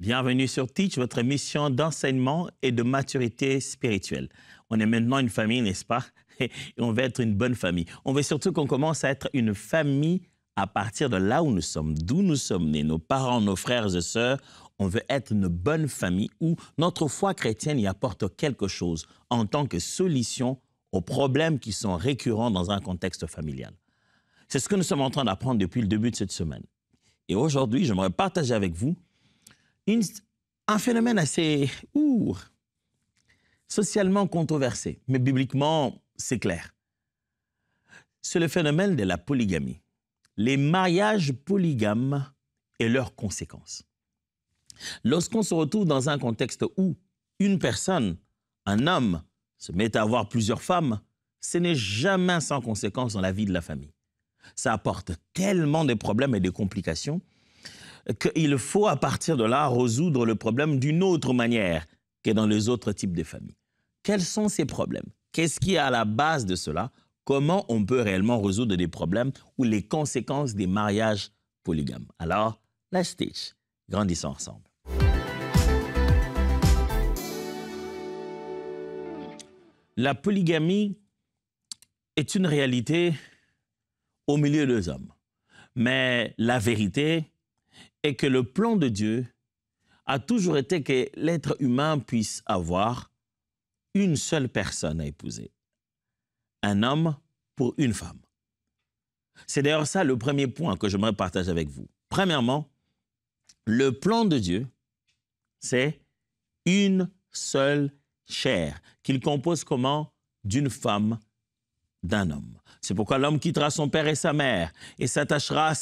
Bienvenue sur Teach, votre émission d'enseignement et de maturité spirituelle. On est maintenant une famille, n'est-ce pas? Et on veut être une bonne famille. On veut surtout qu'on commence à être une famille à partir de là où nous sommes, d'où nous sommes nés, nos parents, nos frères et sœurs. On veut être une bonne famille où notre foi chrétienne y apporte quelque chose en tant que solution aux problèmes qui sont récurrents dans un contexte familial. C'est ce que nous sommes en train d'apprendre depuis le début de cette semaine. Et aujourd'hui, j'aimerais partager avec vous un phénomène assez socialement controversé, mais bibliquement, c'est clair. C'est le phénomène de la polygamie. Les mariages polygames et leurs conséquences. Lorsqu'on se retrouve dans un contexte où une personne, un homme, se met à avoir plusieurs femmes, ce n'est jamais sans conséquence dans la vie de la famille. Ça apporte tellement de problèmes et de complications qu'il faut, à partir de là, résoudre le problème d'une autre manière que dans les autres types de familles. Quels sont ces problèmes? Qu'est-ce qui est à la base de cela? Comment on peut réellement résoudre des problèmes ou les conséquences des mariages polygames? Alors, let's teach. Grandissons ensemble. La polygamie est une réalité au milieu des hommes. Mais la vérité est que le plan de Dieu a toujours été que l'être humain puisse avoir une seule personne à épouser. Un homme pour une femme. C'est d'ailleurs ça le premier point que j'aimerais partager avec vous. Premièrement, le plan de Dieu, c'est une seule chair qu'il compose comment? D'une femme, d'un homme. C'est pourquoi l'homme quittera son père et sa mère et s'attachera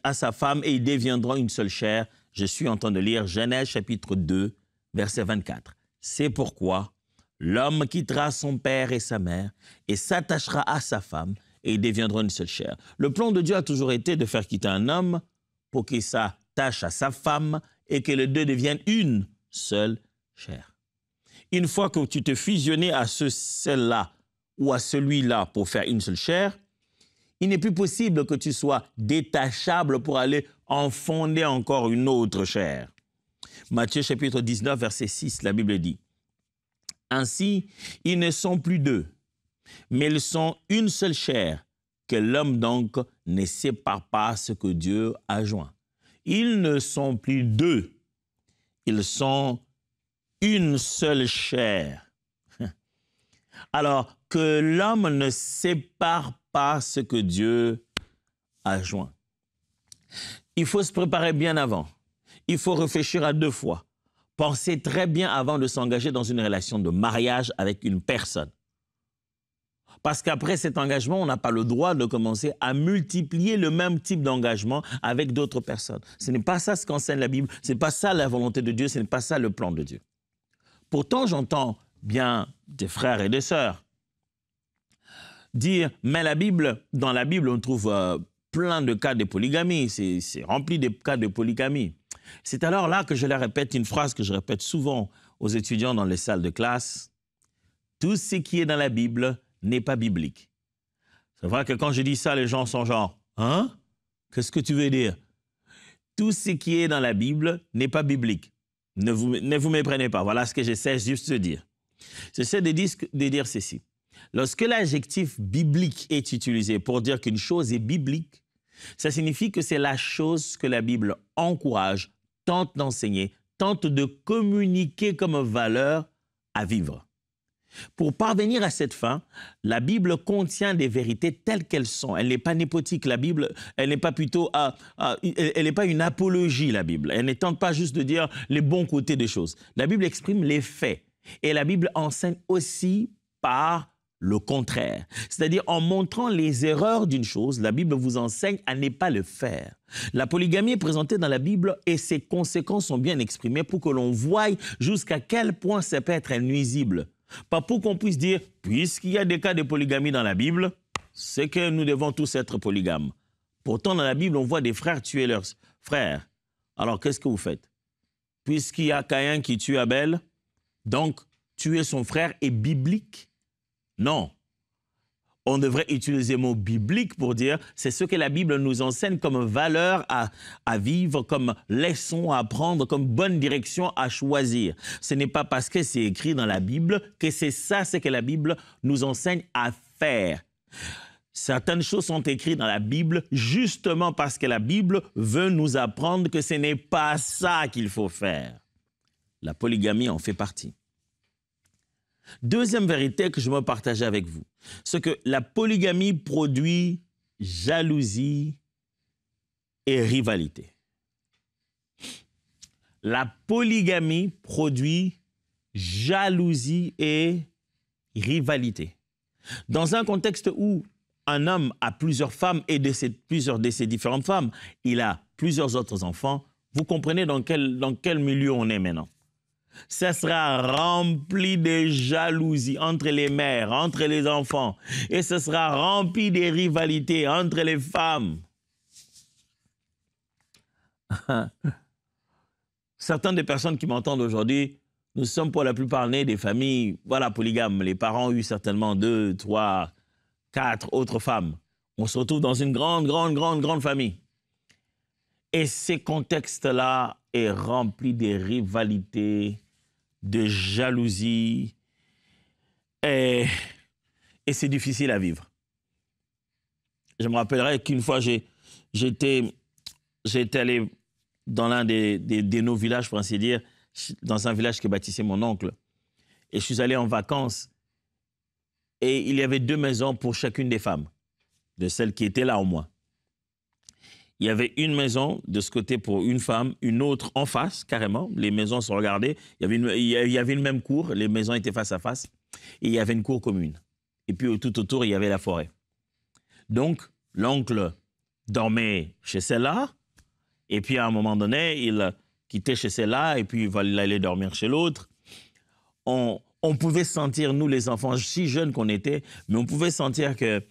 à sa femme et ils deviendront une seule chair. Je suis en train de lire Genèse chapitre 2, verset 24. C'est pourquoi l'homme quittera son père et sa mère et s'attachera à sa femme et ils deviendront une seule chair. Le plan de Dieu a toujours été de faire quitter un homme pour qu'il s'attache à sa femme et que les deux deviennent une seule chair. Une fois que tu te fusionnais à celle-là ou à celui-là pour faire une seule chair, il n'est plus possible que tu sois détachable pour aller en fonder encore une autre chair. Matthieu chapitre 19, verset 6, la Bible dit « Ainsi, ils ne sont plus deux, mais ils sont une seule chair, que l'homme donc ne sépare pas ce que Dieu a joint. » Ils ne sont plus deux, ils sont une seule chair. Alors, que l'homme ne sépare pas ce que Dieu a joint. Il faut se préparer bien avant. Il faut réfléchir à deux fois. Penser très bien avant de s'engager dans une relation de mariage avec une personne. Parce qu'après cet engagement, on n'a pas le droit de commencer à multiplier le même type d'engagement avec d'autres personnes. Ce n'est pas ça ce qu'enseigne la Bible, ce n'est pas ça la volonté de Dieu, ce n'est pas ça le plan de Dieu. Pourtant, j'entends bien des frères et des sœurs dire, mais dans la Bible, on trouve plein de cas de polygamie, c'est rempli de cas de polygamie. C'est alors là que je leur répète une phrase que je répète souvent aux étudiants dans les salles de classe. Tout ce qui est dans la Bible n'est pas biblique. C'est vrai que quand je dis ça, les gens sont genre, hein? Qu'est-ce que tu veux dire? Tout ce qui est dans la Bible n'est pas biblique. Ne vous méprenez pas. Voilà ce que j'essaie juste de dire. J'essaie de dire ceci. Lorsque l'adjectif biblique est utilisé pour dire qu'une chose est biblique, ça signifie que c'est la chose que la Bible encourage, tente d'enseigner, tente de communiquer comme valeur à vivre. Pour parvenir à cette fin, la Bible contient des vérités telles qu'elles sont. Elle n'est pas népotique, la Bible. Elle n'est pas elle n'est pas une apologie, la Bible. Elle ne tente pas juste de dire les bons côtés des choses. La Bible exprime les faits. Et la Bible enseigne aussi par le contraire. C'est-à-dire, en montrant les erreurs d'une chose, la Bible vous enseigne à ne pas le faire. La polygamie est présentée dans la Bible et ses conséquences sont bien exprimées pour que l'on voie jusqu'à quel point ça peut être nuisible. Pas pour qu'on puisse dire, puisqu'il y a des cas de polygamie dans la Bible, c'est que nous devons tous être polygames. Pourtant, dans la Bible, on voit des frères tuer leurs frères. Alors, qu'est-ce que vous faites? Puisqu'il y a Caïn qui tue Abel, donc tuer son frère est biblique? Non. on devrait utiliser le mot biblique pour dire c'est ce que la Bible nous enseigne comme valeur à vivre, comme leçon à apprendre, comme bonne direction à choisir. Ce n'est pas parce que c'est écrit dans la Bible que c'est ça ce que la Bible nous enseigne à faire. Certaines choses sont écrites dans la Bible justement parce que la Bible veut nous apprendre que ce n'est pas ça qu'il faut faire. La polygamie en fait partie. Deuxième vérité que je veux partager avec vous, c'est que la polygamie produit jalousie et rivalité. La polygamie produit jalousie et rivalité. Dans un contexte où un homme a plusieurs femmes et plusieurs de ces différentes femmes, il a plusieurs autres enfants, vous comprenez dans quel milieu on est maintenant. Ça sera rempli de jalousie entre les mères, entre les enfants. Et ce sera rempli de rivalités entre les femmes. Certaines des personnes qui m'entendent aujourd'hui, nous sommes pour la plupart nés des familles, voilà, polygames. Les parents ont eu certainement 2, 3, 4 autres femmes. On se retrouve dans une grande famille. Et ces contextes-là est rempli de rivalités, de jalousie, et c'est difficile à vivre. Je me rappellerai qu'une fois, j'étais allé dans l'un de nos villages, pour ainsi dire, dans un village que bâtissait mon oncle, et je suis allé en vacances, et il y avait 2 maisons pour chacune des femmes, de celles qui étaient là au moins. Il y avait une maison de ce côté pour une femme, une autre en face, carrément. Les maisons se regardaient. Il y avait une même cour, les maisons étaient face à face. Et il y avait une cour commune. Et puis tout autour, il y avait la forêt. Donc, l'oncle dormait chez celle-là. Et puis à un moment donné, il quittait chez celle-là et puis il allait dormir chez l'autre. On pouvait sentir, nous les enfants, si jeunes qu'on était, mais on pouvait sentir que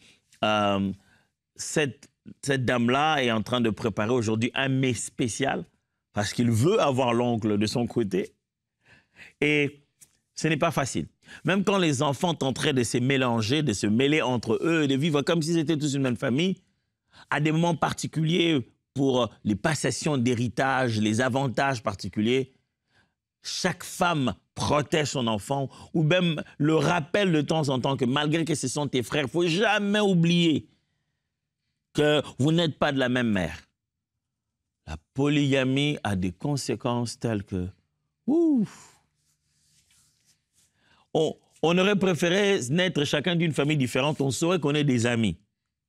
cette dame-là est en train de préparer aujourd'hui un mets spécial parce qu'il veut avoir l'oncle de son côté. Et ce n'est pas facile. Même quand les enfants tenteraient de se mélanger, de se mêler entre eux, de vivre comme si c'était tous une même famille, à des moments particuliers pour les passations d'héritage, les avantages particuliers, chaque femme protège son enfant ou même le rappelle de temps en temps que malgré que ce sont tes frères, il ne faut jamais oublier que vous n'êtes pas de la même mère. La polygamie a des conséquences telles que... On aurait préféré naître chacun d'une famille différente, on saurait qu'on est des amis.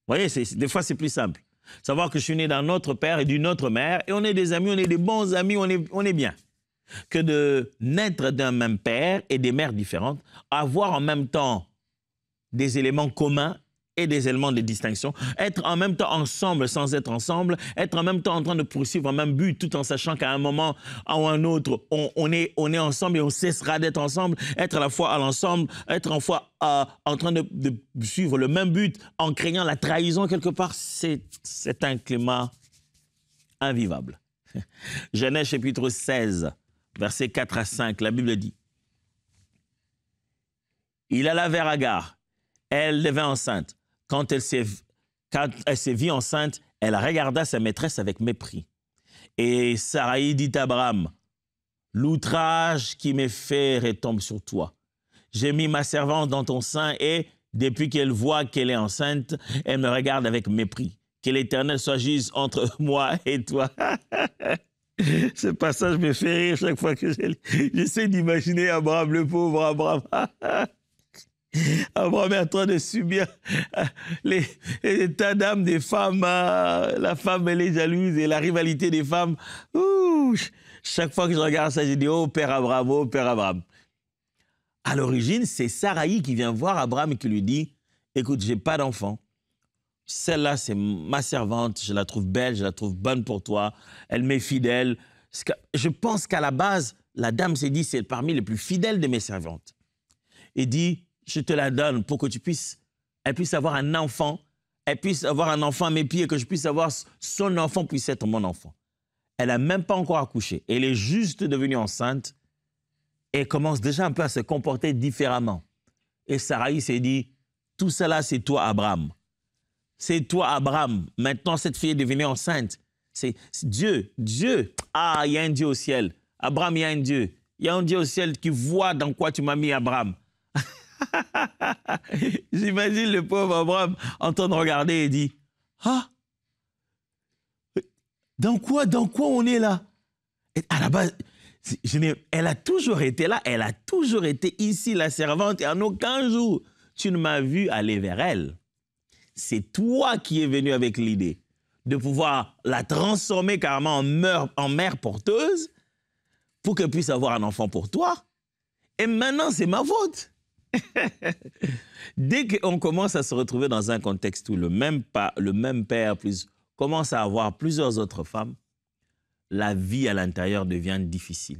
Vous voyez, des fois c'est plus simple. Savoir que je suis né d'un autre père et d'une autre mère, et on est des amis, on est des bons amis, on est bien. Que de naître d'un même père et des mères différentes, avoir en même temps des éléments communs et des éléments de distinction, être en même temps ensemble sans être ensemble, être en même temps en train de poursuivre un même but tout en sachant qu'à un moment ou un autre, on est ensemble et on cessera d'être ensemble, être à la fois à l'ensemble, être en fois en train de suivre le même but en craignant la trahison quelque part, c'est un climat invivable. Genèse chapitre 16, versets 4 à 5, la Bible dit « Il alla vers Agar, elle devint enceinte. Quand elle s'est vue enceinte, elle regarda sa maîtresse avec mépris. Et Saraï dit à Abraham, « L'outrage qui m'est fait retombe sur toi. J'ai mis ma servante dans ton sein et, depuis qu'elle voit qu'elle est enceinte, elle me regarde avec mépris. Que l'Éternel soit juge entre moi et toi. » Ce passage me fait rire chaque fois que j'essaie d'imaginer Abraham, le pauvre Abraham. Abraham est en train de subir les états d'âme des femmes. La femme, elle est jalouse et la rivalité des femmes. Chaque fois que je regarde ça, je dis « Oh, Père Abraham, oh, Père Abraham ». À l'origine, c'est Saraï qui vient voir Abraham et qui lui dit « Écoute, je n'ai pas d'enfant. Celle-là, c'est ma servante. Je la trouve belle, je la trouve bonne pour toi. Elle m'est fidèle. » Je pense qu'à la base, la dame s'est dit « C'est parmi les plus fidèles de mes servantes. » Et dit « Je te la donne pour que elle puisse avoir un enfant, elle puisse avoir un enfant à mes pieds et que je puisse avoir son enfant puisse être mon enfant. » Elle n'a même pas encore accouché. Elle est juste devenue enceinte et commence déjà un peu à se comporter différemment. Et Saraï s'est dit, Tout cela, c'est toi, Abraham. C'est toi, Abraham. Maintenant, cette fille est devenue enceinte. C'est Dieu. Dieu. Ah, il y a un Dieu au ciel. Abraham, il y a un Dieu. Il y a un Dieu au ciel qui voit dans quoi tu m'as mis, Abraham. J'imagine le pauvre Abraham en train de regarder et dit, ah, dans quoi on est là? Et à la base, elle a toujours été là, elle a toujours été ici, la servante, et en aucun jour, tu ne m'as vu aller vers elle. C'est toi qui es venu avec l'idée de pouvoir la transformer carrément en mère porteuse pour qu'elle puisse avoir un enfant pour toi. Et maintenant, c'est ma faute. Dès qu'on commence à se retrouver dans un contexte où le même père commence à avoir plusieurs autres femmes, la vie à l'intérieur devient difficile.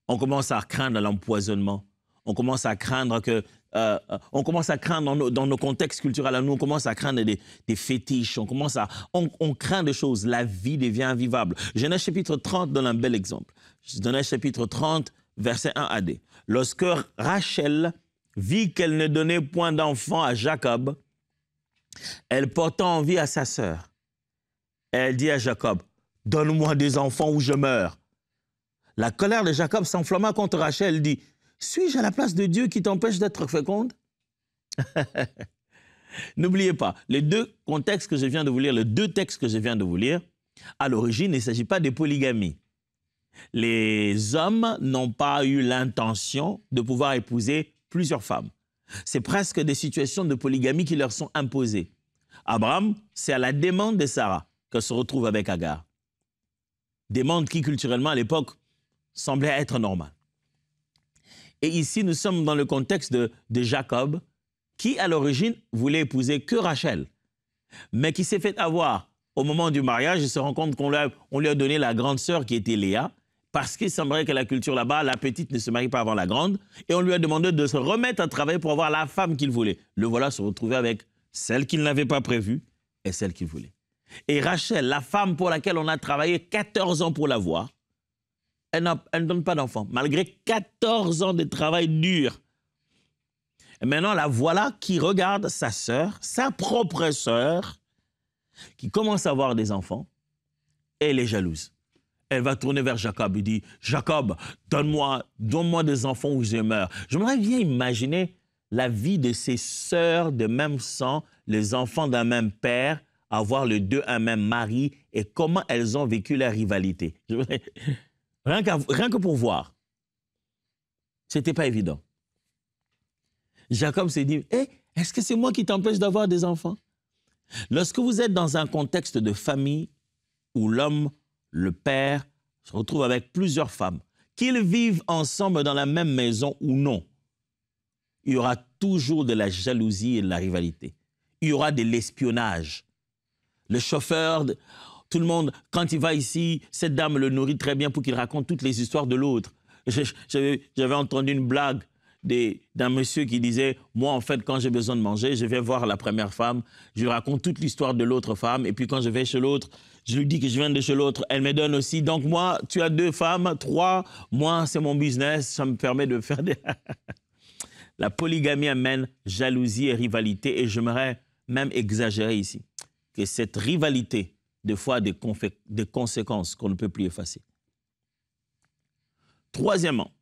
On commence à craindre l'empoisonnement. On commence à craindre dans nos contextes culturels, nous, on commence à craindre des fétiches, on craint des choses. La vie devient invivable. Genèse chapitre 30 donne un bel exemple. Genèse chapitre 30, verset 1 à 2. Lorsque Rachel vit qu'elle ne donnait point d'enfant à Jacob, elle porta envie à sa sœur. Elle dit à Jacob, « Donne-moi des enfants ou je meurs. » La colère de Jacob s'enflamma contre Rachel. Elle dit, « Suis-je à la place de Dieu qui t'empêche d'être féconde ?» N'oubliez pas, les deux textes que je viens de vous lire, à l'origine, il ne s'agit pas de polygamie. Les hommes n'ont pas eu l'intention de pouvoir épouser plusieurs femmes. C'est presque des situations de polygamie qui leur sont imposées. Abraham, c'est à la demande de Sarah qu'elle se retrouve avec Agar. Demande qui, culturellement, à l'époque, semblait être normale. Et ici, nous sommes dans le contexte de Jacob, qui, à l'origine, voulait épouser que Rachel, mais qui s'est fait avoir au moment du mariage. Il se rend compte qu'on lui a donné la grande sœur qui était Léa, parce qu'il semblerait que la culture là-bas, la petite ne se marie pas avant la grande, et on lui a demandé de se remettre à travailler pour avoir la femme qu'il voulait. Le voilà se retrouver avec celle qu'il n'avait pas prévue et celle qu'il voulait. Et Rachel, la femme pour laquelle on a travaillé 14 ans pour l'avoir, elle ne donne pas d'enfant, malgré 14 ans de travail dur. Et maintenant, la voilà qui regarde sa sœur, sa propre sœur, qui commence à avoir des enfants, et elle est jalouse. Elle va tourner vers Jacob et dit, « Jacob, donne-moi des enfants ou je meurs. » J'aimerais bien imaginer la vie de ces sœurs de même sang, les enfants d'un même père, avoir les deux un même mari, et comment elles ont vécu la rivalité. Rien que pour voir. Ce n'était pas évident. Jacob s'est dit, « Est-ce que c'est moi qui t'empêche d'avoir des enfants ?» Lorsque vous êtes dans un contexte de famille où l'homme, le père, se retrouve avec plusieurs femmes, qu'ils vivent ensemble dans la même maison ou non, il y aura toujours de la jalousie et de la rivalité. Il y aura de l'espionnage. Le chauffeur, tout le monde, quand il va ici, cette dame le nourrit très bien pour qu'il raconte toutes les histoires de l'autre. J'avais entendu une blague d'un monsieur qui disait, moi en fait quand j'ai besoin de manger, je vais voir la première femme, je lui raconte toute l'histoire de l'autre femme, et puis quand je vais chez l'autre, je lui dis que je viens de chez l'autre, elle me donne aussi, donc moi, tu as 2 femmes, 3, moi c'est mon business, ça me permet de faire des... La polygamie amène jalousie et rivalité, et j'aimerais même exagérer ici, que cette rivalité, des fois, a des conséquences qu'on ne peut plus effacer. Troisièmement,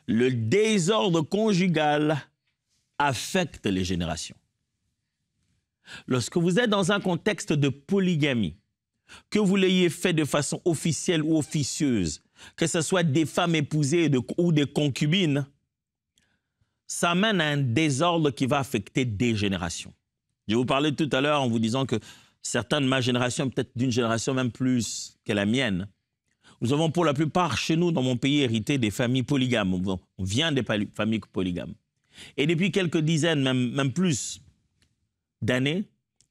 le désordre conjugal affecte les générations. Lorsque vous êtes dans un contexte de polygamie, que vous l'ayez fait de façon officielle ou officieuse, que ce soit des femmes épousées ou des concubines, ça amène à un désordre qui va affecter des générations. Je vous parlais tout à l'heure en vous disant que certains de ma génération, peut-être d'une génération même plus que la mienne, nous avons pour la plupart chez nous, dans mon pays, hérité des familles polygames. On vient des familles polygames. Et depuis quelques dizaines, même plus d'années,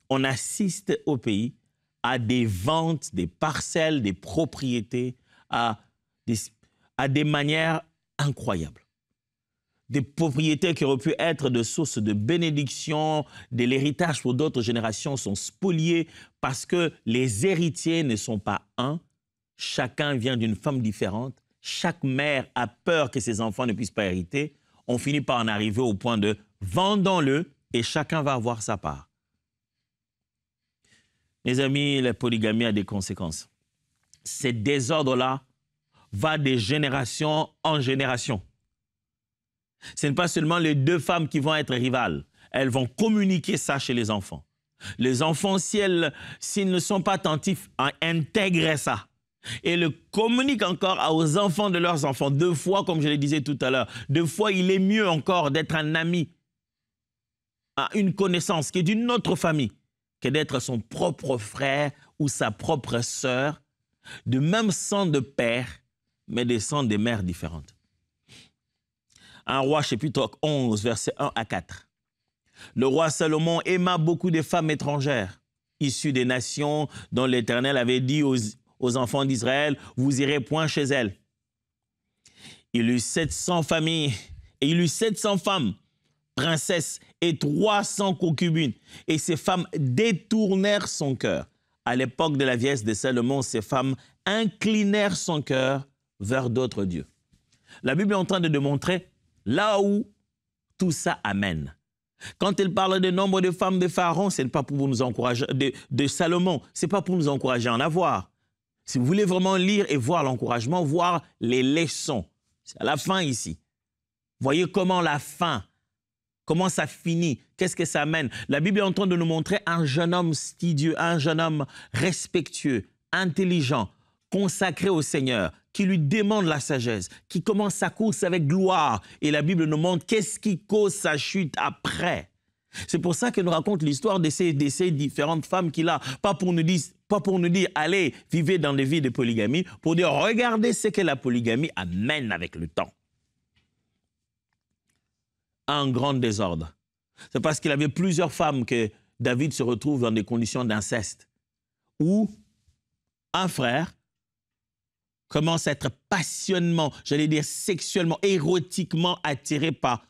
on assiste au pays à des ventes, des parcelles, des propriétés, à des manières incroyables. Des propriétés qui auraient pu être de source de bénédiction, de l'héritage pour d'autres générations sont spoliées parce que les héritiers ne sont pas un. Chacun vient d'une femme différente. Chaque mère a peur que ses enfants ne puissent pas hériter. On finit par en arriver au point de vendons-le et chacun va avoir sa part. Mes amis, la polygamie a des conséquences. Ces désordres-là vont de génération en génération. Ce n'est pas seulement les deux femmes qui vont être rivales. Elles vont communiquer ça chez les enfants. Les enfants, s'ils ne sont pas attentifs, intègrent ça. Et le communiquent encore aux enfants de leurs enfants. Deux fois, comme je le disais tout à l'heure, deux fois, il est mieux encore d'être un ami, une connaissance qui est d'une autre famille, que d'être son propre frère ou sa propre sœur, de même sang de père, mais des sangs de mères différentes. 1 Roi chapitre 11, versets 1 à 4. Le roi Salomon aima beaucoup de femmes étrangères, issues des nations dont l'Éternel avait dit aux enfants d'Israël, « Vous irez point chez elles. » Il eut 700 familles, et il eut 700 femmes, princesses, et 300 concubines. Et ces femmes détournèrent son cœur. À l'époque de la vieillesse de Salomon, ces femmes inclinèrent son cœur vers d'autres dieux. La Bible est en train de démontrer là où tout ça amène. Quand il parle du nombre de femmes de Pharaon, ce n'est pas pour nous encourager, de Salomon, ce n'est pas pour nous encourager à en avoir. Si vous voulez vraiment lire et voir l'encouragement, voir les leçons, c'est à la fin ici. Voyez comment la fin, comment ça finit, qu'est-ce que ça amène. La Bible est en train de nous montrer un jeune homme studieux, un jeune homme respectueux, intelligent, consacré au Seigneur, qui lui demande la sagesse, qui commence sa course avec gloire. Et la Bible nous montre qu'est-ce qui cause sa chute après. C'est pour ça qu'elle nous raconte l'histoire de ces différentes femmes qu'il a. Pas pour nous dire, allez, vivez dans des vies de polygamie, pour dire, regardez ce que la polygamie amène avec le temps. Un grand désordre. C'est parce qu'il avait plusieurs femmes que David se retrouve dans des conditions d'inceste, où un frère commence à être passionnément, j'allais dire sexuellement, érotiquement attiré par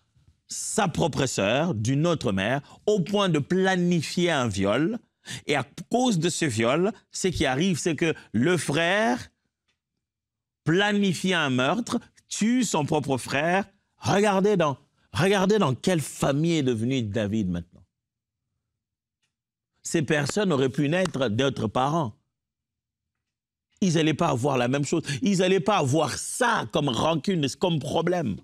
sa propre sœur, d'une autre mère, au point de planifier un viol. Et à cause de ce viol, ce qui arrive, c'est que le frère planifie un meurtre, tue son propre frère. Regardez dans quelle famille est devenu David maintenant. Ces personnes auraient pu naître d'autres parents. Ils n'allaient pas avoir la même chose. Ils n'allaient pas avoir ça comme rancune, comme problème.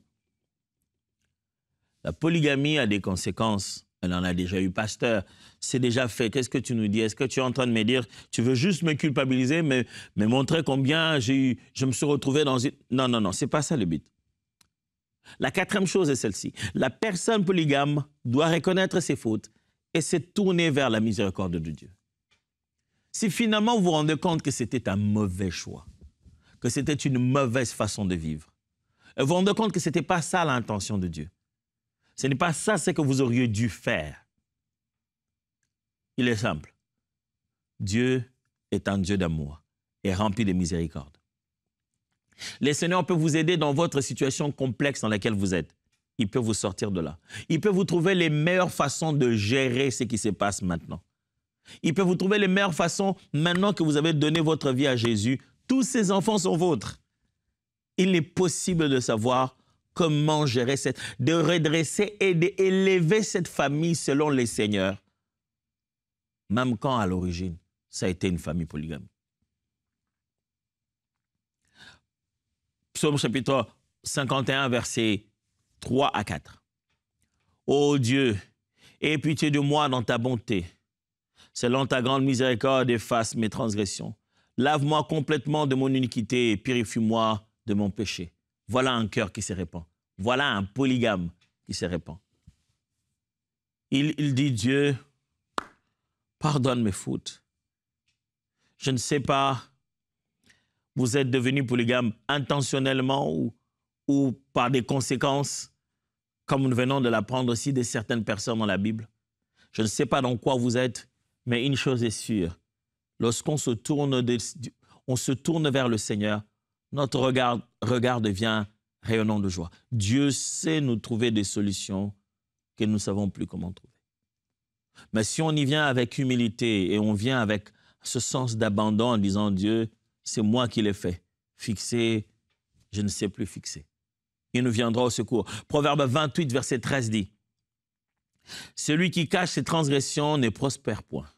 La polygamie a des conséquences. Elle en a déjà eu, pasteur. C'est déjà fait. Qu'est-ce que tu nous dis? Est-ce que tu es en train de me dire, tu veux juste me culpabiliser, mais montrer combien je me suis retrouvé dans une... Non, ce n'est pas ça le but. La quatrième chose est celle-ci. La personne polygame doit reconnaître ses fautes et se tourner vers la miséricorde de Dieu. Si finalement vous vous rendez compte que c'était un mauvais choix, que c'était une mauvaise façon de vivre, et vous vous rendez compte que ce n'était pas ça l'intention de Dieu, ce n'est pas ça ce que vous auriez dû faire, il est simple. Dieu est un Dieu d'amour et rempli de miséricorde. Le Seigneur peut vous aider dans votre situation complexe dans laquelle vous êtes. Il peut vous sortir de là. Il peut vous trouver les meilleures façons de gérer ce qui se passe maintenant. Il peut vous trouver les meilleures façons, maintenant que vous avez donné votre vie à Jésus, tous ces enfants sont vôtres. Il est possible de savoir comment gérer de redresser et d'élever cette famille selon les seigneurs, même quand à l'origine, ça a été une famille polygame. Psaume chapitre 51, versets 3 à 4. Ô Dieu, aie pitié de moi dans ta bonté. Selon ta grande miséricorde, efface mes transgressions. Lave-moi complètement de mon iniquité et purifie-moi de mon péché. Voilà un cœur qui se répand. Voilà un polygame qui se répand. Il dit, Dieu, pardonne mes fautes. Je ne sais pas, vous êtes devenu polygame intentionnellement ou par des conséquences, comme nous venons de l'apprendre aussi de certaines personnes dans la Bible. Je ne sais pas dans quoi vous êtes, mais une chose est sûre, lorsqu'on se tourne vers le Seigneur, notre regard devient rayonnant de joie. Dieu sait nous trouver des solutions que nous ne savons plus comment trouver. Mais si on y vient avec humilité et on vient avec ce sens d'abandon en disant, Dieu, c'est moi qui l'ai fait. Fixé, je ne sais plus fixer. Il nous viendra au secours. Proverbe 28, verset 13 dit, Celui qui cache ses transgressions ne prospère point.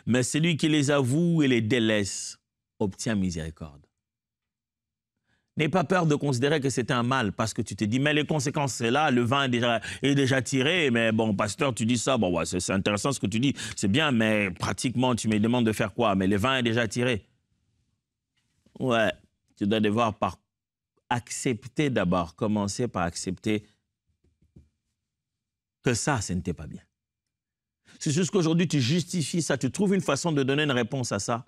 Mais celui qui les avoue et les délaisse obtient miséricorde. N'aie pas peur de considérer que c'est un mal parce que tu te dis, mais les conséquences, c'est là, le vin est déjà tiré, mais bon, pasteur, tu dis ça, bon, ouais, c'est intéressant ce que tu dis, c'est bien, mais pratiquement, tu me demandes de faire quoi? Mais le vin est déjà tiré. Ouais, tu dois devoir accepter d'abord, commencer par accepter que ça, ce n'était pas bien. C'est juste qu'aujourd'hui, tu justifies ça, tu trouves une façon de donner une réponse à ça.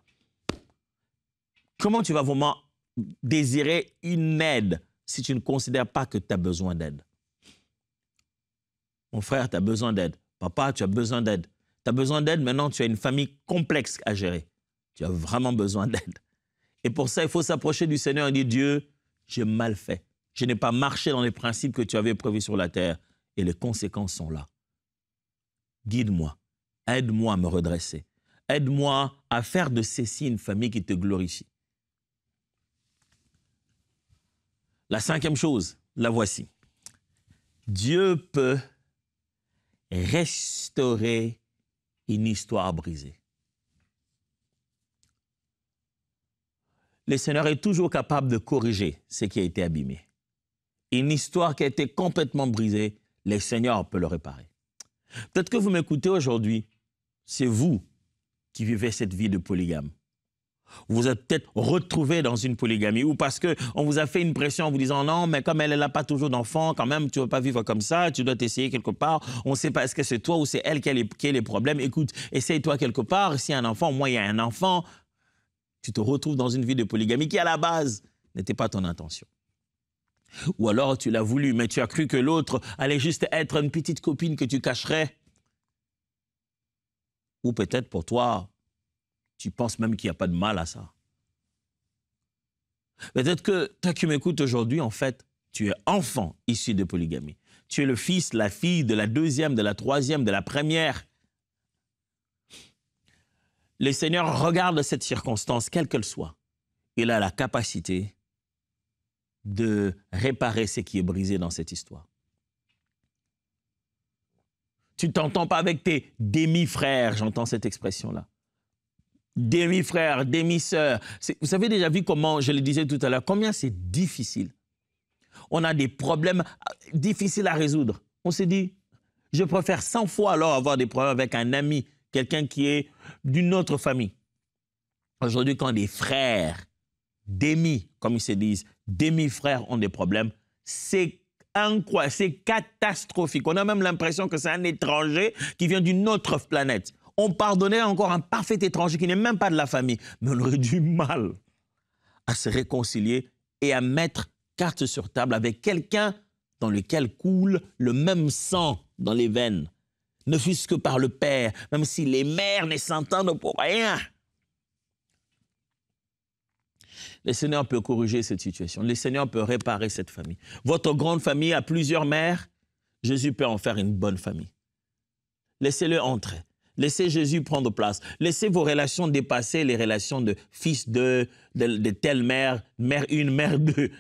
Comment tu vas vraiment désirer une aide si tu ne considères pas que tu as besoin d'aide? Mon frère, tu as besoin d'aide. Papa, tu as besoin d'aide. Tu as besoin d'aide, maintenant tu as une famille complexe à gérer. Tu as vraiment besoin d'aide. Et pour ça, il faut s'approcher du Seigneur et dire, Dieu, j'ai mal fait. Je n'ai pas marché dans les principes que tu avais prévus sur la terre et les conséquences sont là. Guide-moi, aide-moi à me redresser. Aide-moi à faire de ceci une famille qui te glorifie. La cinquième chose, la voici. Dieu peut restaurer une histoire brisée. Le Seigneur est toujours capable de corriger ce qui a été abîmé. Une histoire qui a été complètement brisée, le Seigneur peut le réparer. Peut-être que vous m'écoutez aujourd'hui, c'est vous qui vivez cette vie de polygame. Vous vous êtes peut-être retrouvé dans une polygamie ou parce qu'on vous a fait une pression en vous disant non, mais comme elle n'a pas toujours d'enfants, quand même, tu ne veux pas vivre comme ça, tu dois t'essayer quelque part. On ne sait pas est-ce que c'est toi ou c'est elle qui a les problèmes. Écoute, essaye-toi quelque part. S'il y a un enfant, moi, il y a un enfant. Tu te retrouves dans une vie de polygamie qui, à la base, n'était pas ton intention. Ou alors, tu l'as voulu, mais tu as cru que l'autre allait juste être une petite copine que tu cacherais. Ou peut-être pour toi, tu penses même qu'il n'y a pas de mal à ça. Peut-être que toi qui m'écoutes aujourd'hui, en fait, tu es enfant issu de polygamie. Tu es le fils, la fille de la deuxième, de la troisième, de la première. Le Seigneur regarde cette circonstance, quelle qu'elle soit. Il a la capacité de réparer ce qui est brisé dans cette histoire. Tu ne t'entends pas avec tes demi-frères, j'entends cette expression-là. Demi-frères, demi-sœurs. Vous avez déjà vu comment, je le disais tout à l'heure, combien c'est difficile. On a des problèmes difficiles à résoudre. On s'est dit, je préfère 100 fois alors avoir des problèmes avec un ami, quelqu'un qui est d'une autre famille. Aujourd'hui, quand des frères, comme ils se disent, demi-frères ont des problèmes, c'est incroyable, c'est catastrophique. On a même l'impression que c'est un étranger qui vient d'une autre planète. On pardonnait encore un parfait étranger qui n'est même pas de la famille, mais on aurait du mal à se réconcilier et à mettre carte sur table avec quelqu'un dans lequel coule le même sang dans les veines, ne fût-ce que par le père, même si les mères ne s'entendent pour rien. Le Seigneur peut corriger cette situation. Le Seigneur peut réparer cette famille. Votre grande famille a plusieurs mères. Jésus peut en faire une bonne famille. Laissez-le entrer. Laissez Jésus prendre place. Laissez vos relations dépasser les relations de fils de telle mère, mère une, mère deux.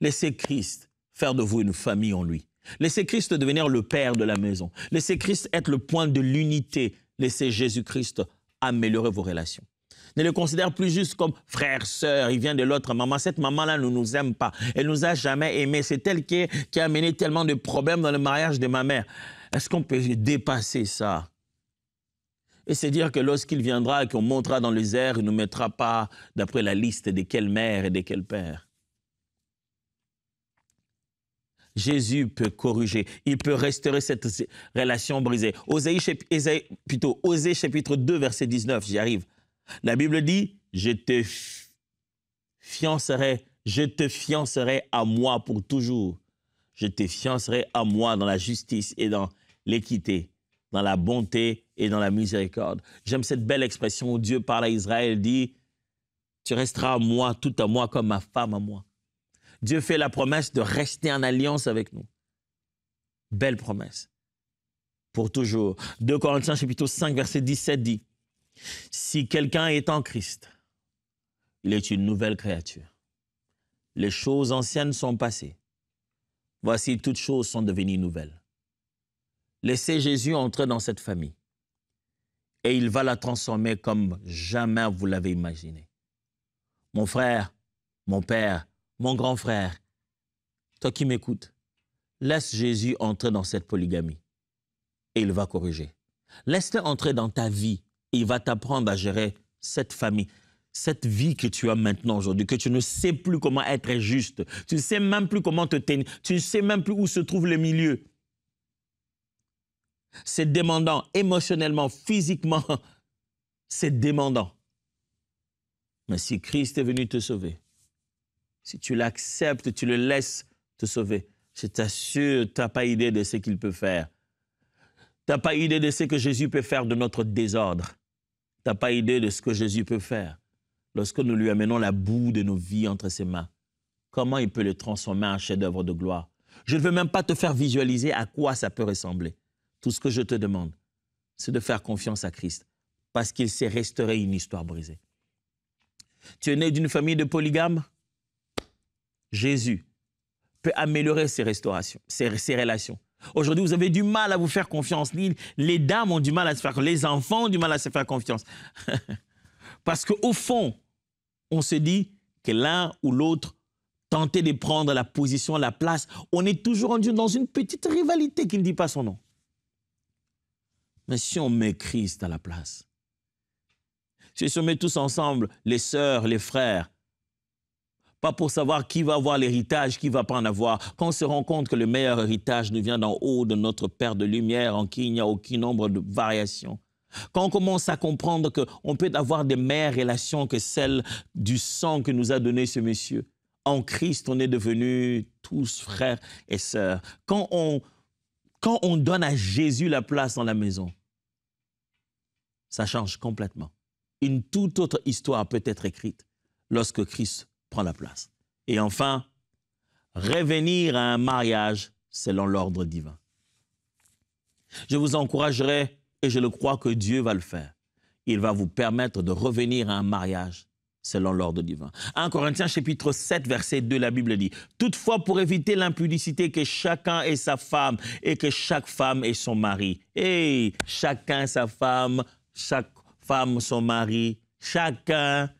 Laissez Christ faire de vous une famille en lui. Laissez Christ devenir le père de la maison. Laissez Christ être le point de l'unité. Laissez Jésus-Christ améliorer vos relations. Ne le considère plus juste comme frère, sœur, il vient de l'autre maman. Cette maman-là ne nous aime pas. Elle ne nous a jamais aimés. C'est elle qui a amené tellement de problèmes dans le mariage de ma mère. Est-ce qu'on peut dépasser ça? Et c'est dire que lorsqu'il viendra et qu'on montera dans les airs, il ne nous mettra pas d'après la liste de quelle mère et de quel père. Jésus peut corriger, il peut restaurer cette relation brisée. Osée chapitre 2, verset 19, j'y arrive. La Bible dit, je te fiancerai à moi pour toujours. Je te fiancerai à moi dans la justice et dans l'équité, dans la bonté et dans la miséricorde. J'aime cette belle expression où Dieu parle à Israël, dit, tu resteras à moi, tout à moi, comme ma femme à moi. Dieu fait la promesse de rester en alliance avec nous. Belle promesse. Pour toujours. 2 Corinthiens chapitre 5, verset 17 dit, si quelqu'un est en Christ, il est une nouvelle créature. Les choses anciennes sont passées. Voici, toutes choses sont devenues nouvelles. Laissez Jésus entrer dans cette famille. Et il va la transformer comme jamais vous l'avez imaginé. Mon frère, mon père, mon grand frère, toi qui m'écoutes, laisse Jésus entrer dans cette polygamie et il va corriger. Laisse-le entrer dans ta vie et il va t'apprendre à gérer cette famille, cette vie que tu as maintenant aujourd'hui, que tu ne sais plus comment être juste, tu ne sais même plus comment te tenir, tu ne sais même plus où se trouve le milieu. C'est demandant, émotionnellement, physiquement, c'est demandant. Mais si Christ est venu te sauver, si tu l'acceptes, tu le laisses te sauver, je t'assure, tu n'as pas idée de ce qu'il peut faire. Tu n'as pas idée de ce que Jésus peut faire de notre désordre. Tu n'as pas idée de ce que Jésus peut faire lorsque nous lui amenons la boue de nos vies entre ses mains. Comment il peut le transformer en chef-d'œuvre de gloire. Je ne veux même pas te faire visualiser à quoi ça peut ressembler. Tout ce que je te demande, c'est de faire confiance à Christ parce qu'il sait restaurer une histoire brisée. Tu es né d'une famille de polygames? Jésus peut améliorer ses restaurations, ses relations. Aujourd'hui, vous avez du mal à vous faire confiance. Les dames ont du mal à se faire confiance. Les enfants ont du mal à se faire confiance. Parce qu'au fond, on se dit que l'un ou l'autre tentait de prendre la position, la place. On est toujours dans une petite rivalité qui ne dit pas son nom. Mais si on met Christ à la place, si on met tous ensemble, les sœurs, les frères, pas pour savoir qui va avoir l'héritage, qui ne va pas en avoir, quand on se rend compte que le meilleur héritage nous vient d'en haut de notre Père de lumière, en qui il n'y a aucun nombre de variations, quand on commence à comprendre qu'on peut avoir des meilleures relations que celles du sang que nous a donné ce monsieur, en Christ, on est devenus tous frères et sœurs. Quand on donne à Jésus la place dans la maison, ça change complètement. Une toute autre histoire peut être écrite lorsque Christ prend la place. Et enfin, revenir à un mariage selon l'ordre divin. Je vous encouragerai, et je le crois que Dieu va le faire. Il va vous permettre de revenir à un mariage selon l'ordre divin. 1 Corinthiens chapitre 7, verset 2, la Bible dit « Toutefois, pour éviter l'impudicité, que chacun ait sa femme et que chaque femme ait son mari. » Et chacun sa femme, chaque femme son mari, chacun.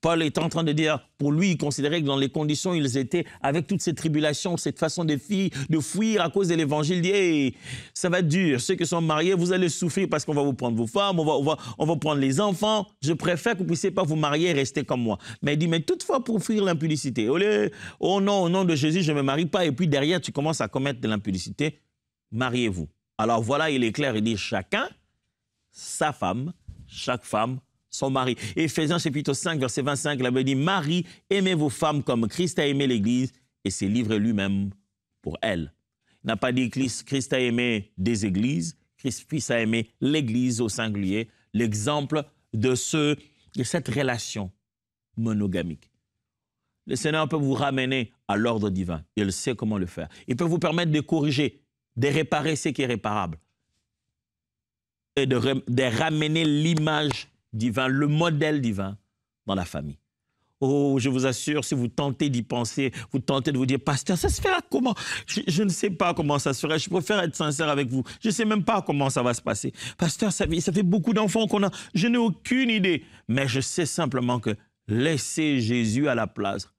Paul est en train de dire, pour lui, il considérait que dans les conditions où ils étaient, avec toutes ces tribulations, cette façon de fuir à cause de l'évangile, il dit, hey, ça va être dur, ceux qui sont mariés, vous allez souffrir parce qu'on va vous prendre vos femmes, on va prendre les enfants, je préfère que vous ne puissiez pas vous marier et rester comme moi. Mais il dit, mais toutefois pour fuir l'impudicité, oh non, au nom de Jésus, je ne me marie pas, et puis derrière, tu commences à commettre de l'impudicité, mariez-vous. Alors voilà, il est clair, il dit, chacun, sa femme, chaque femme, son mari. Éphésiens chapitre 5, verset 25, il avait dit, « Marie, aimez vos femmes comme Christ a aimé l'Église et s'est livré lui-même pour elle. » Il n'a pas dit Christ a aimé des églises, Christ a aimé l'Église au singulier, l'exemple de cette relation monogamique. Le Seigneur peut vous ramener à l'ordre divin. Il sait comment le faire. Il peut vous permettre de corriger, de réparer ce qui est réparable et de ramener l'image divin, le modèle divin dans la famille. Oh, je vous assure, si vous tentez d'y penser, vous tentez de vous dire, pasteur, ça se fera comment? Je ne sais pas comment ça se ferait, je préfère être sincère avec vous. Je ne sais même pas comment ça va se passer. Pasteur, ça fait beaucoup d'enfants qu'on a, je n'ai aucune idée. Mais je sais simplement que laissez Jésus à la place,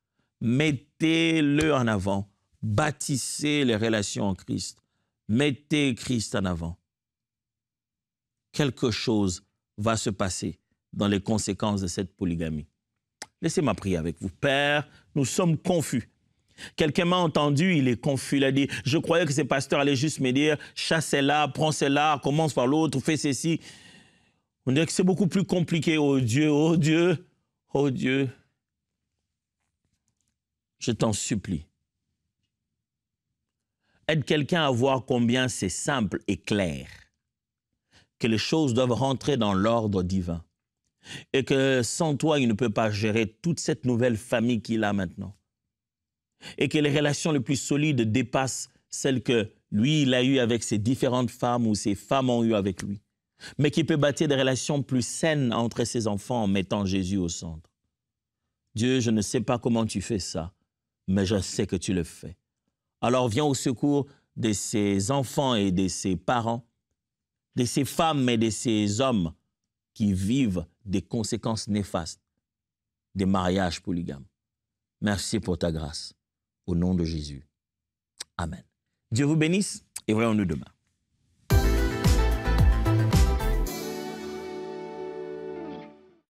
mettez-le en avant, bâtissez les relations en Christ, mettez Christ en avant. Quelque chose va se passer dans les conséquences de cette polygamie. Laissez-moi prier avec vous. Père, nous sommes confus. Quelqu'un m'a entendu, il est confus. Il a dit, je croyais que ces pasteurs allaient juste me dire, chassez-la, prends celle-là, commence par l'autre, fais ceci. On dirait que c'est beaucoup plus compliqué. Oh Dieu, oh Dieu, oh Dieu. Je t'en supplie. Aide quelqu'un à voir combien c'est simple et clair, que les choses doivent rentrer dans l'ordre divin et que sans toi, il ne peut pas gérer toute cette nouvelle famille qu'il a maintenant et que les relations les plus solides dépassent celles que lui, il a eues avec ses différentes femmes ou ses femmes ont eues avec lui, mais qu'il peut bâtir des relations plus saines entre ses enfants en mettant Jésus au centre. Dieu, je ne sais pas comment tu fais ça, mais je sais que tu le fais. Alors viens au secours de ces enfants et de ces parents, de ces femmes et de ces hommes qui vivent des conséquences néfastes des mariages polygames. Merci pour ta grâce. Au nom de Jésus. Amen. Dieu vous bénisse et voyons-nous demain.